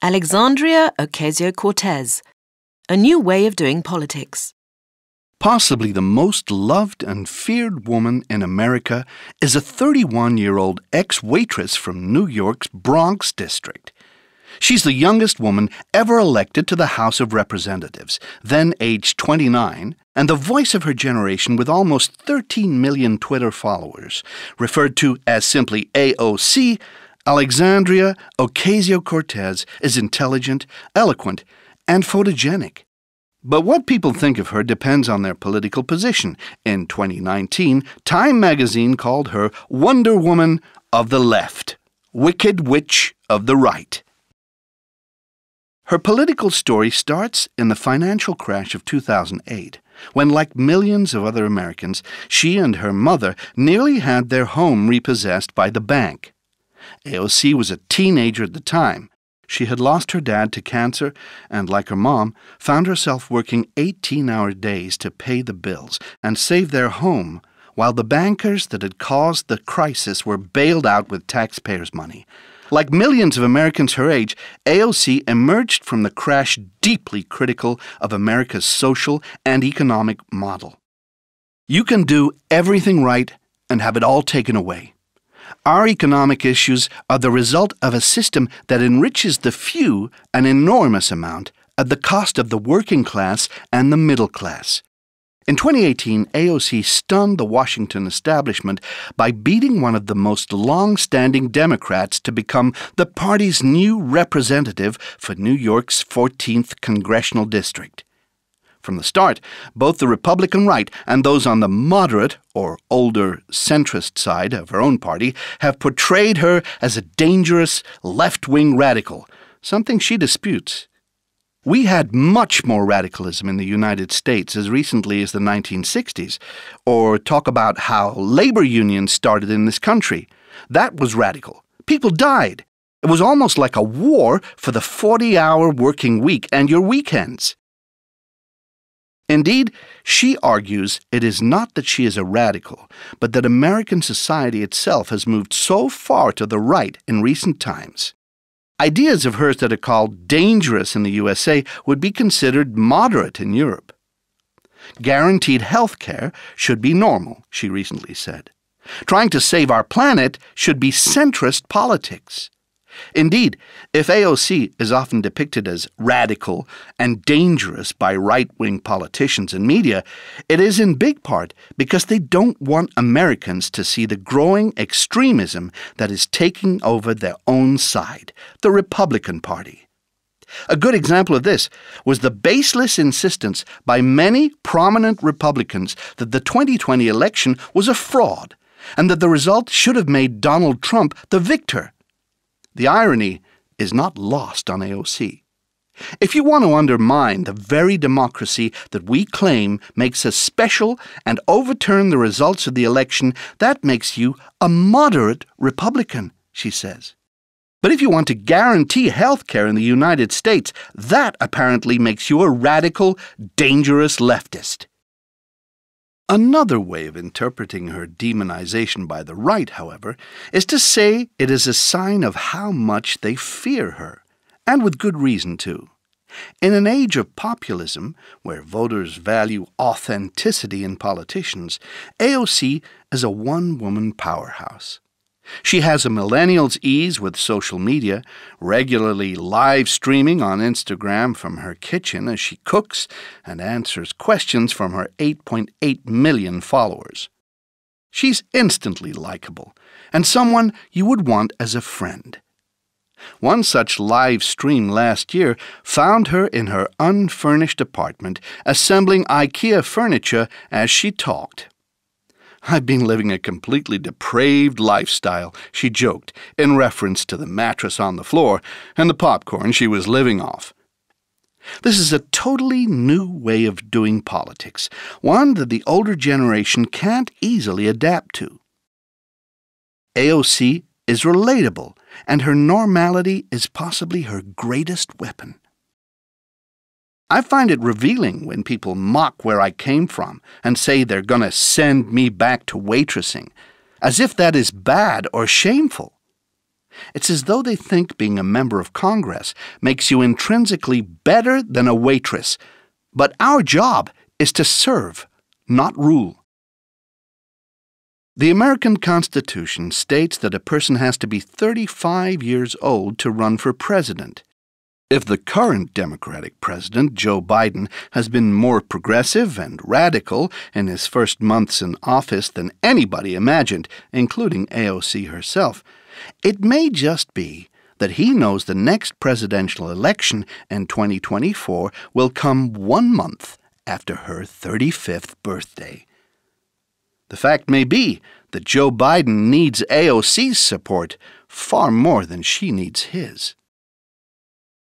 Alexandria Ocasio-Cortez, a new way of doing politics. Possibly the most loved and feared woman in America is a 31-year-old ex-waitress from New York's Bronx district. She's the youngest woman ever elected to the House of Representatives, then aged 29, and the voice of her generation with almost 13 million Twitter followers, referred to as simply AOC. Alexandria Ocasio-Cortez is intelligent, eloquent, and photogenic. But what people think of her depends on their political position. In 2019, Time magazine called her Wonder Woman of the left, Wicked Witch of the right. Her political story starts in the financial crash of 2008, when, like millions of other Americans, she and her mother nearly had their home repossessed by the bank. AOC was a teenager at the time. She had lost her dad to cancer and, like her mom, found herself working 18-hour days to pay the bills and save their home, while the bankers that had caused the crisis were bailed out with taxpayers' money. Like millions of Americans her age, AOC emerged from the crash deeply critical of America's social and economic model. You can do everything right and have it all taken away. Our economic issues are the result of a system that enriches the few an enormous amount at the cost of the working class and the middle class. In 2018, AOC stunned the Washington establishment by beating one of the most long-standing Democrats to become the party's new representative for New York's 14th congressional district. From the start, both the Republican right and those on the moderate or older centrist side of her own party have portrayed her as a dangerous left-wing radical, something she disputes. We had much more radicalism in the United States as recently as the 1960s, or talk about how labor unions started in this country. That was radical. People died. It was almost like a war for the 40-hour working week and your weekends. Indeed, she argues it is not that she is a radical, but that American society itself has moved so far to the right in recent times. Ideas of hers that are called dangerous in the USA would be considered moderate in Europe. Guaranteed health care should be normal, she recently said. Trying to save our planet should be centrist politics. Indeed, if AOC is often depicted as radical and dangerous by right-wing politicians and media, it is in big part because they don't want Americans to see the growing extremism that is taking over their own side, the Republican Party. A good example of this was the baseless insistence by many prominent Republicans that the 2020 election was a fraud and that the result should have made Donald Trump the victor. The irony is not lost on AOC. If you want to undermine the very democracy that we claim makes us special and overturn the results of the election, that makes you a moderate Republican, she says. But if you want to guarantee health care in the United States, that apparently makes you a radical, dangerous leftist. Another way of interpreting her demonization by the right, however, is to say it is a sign of how much they fear her, and with good reason, too. In an age of populism, where voters value authenticity in politicians, AOC is a one-woman powerhouse. She has a millennial's ease with social media, regularly live streaming on Instagram from her kitchen as she cooks and answers questions from her 8.8 million followers. She's instantly likable and someone you would want as a friend. One such live stream last year found her in her unfurnished apartment assembling IKEA furniture as she talked. "I've been living a completely depraved lifestyle," she joked, in reference to the mattress on the floor and the popcorn she was living off. This is a totally new way of doing politics, one that the older generation can't easily adapt to. AOC is relatable, and her normality is possibly her greatest weapon. I find it revealing when people mock where I came from and say they're going to send me back to waitressing, as if that is bad or shameful. It's as though they think being a member of Congress makes you intrinsically better than a waitress. But our job is to serve, not rule. The American Constitution states that a person has to be 35 years old to run for president. If the current Democratic president, Joe Biden, has been more progressive and radical in his first months in office than anybody imagined, including AOC herself, it may just be that he knows the next presidential election in 2024 will come 1 month after her 35th birthday. The fact may be that Joe Biden needs AOC's support far more than she needs his.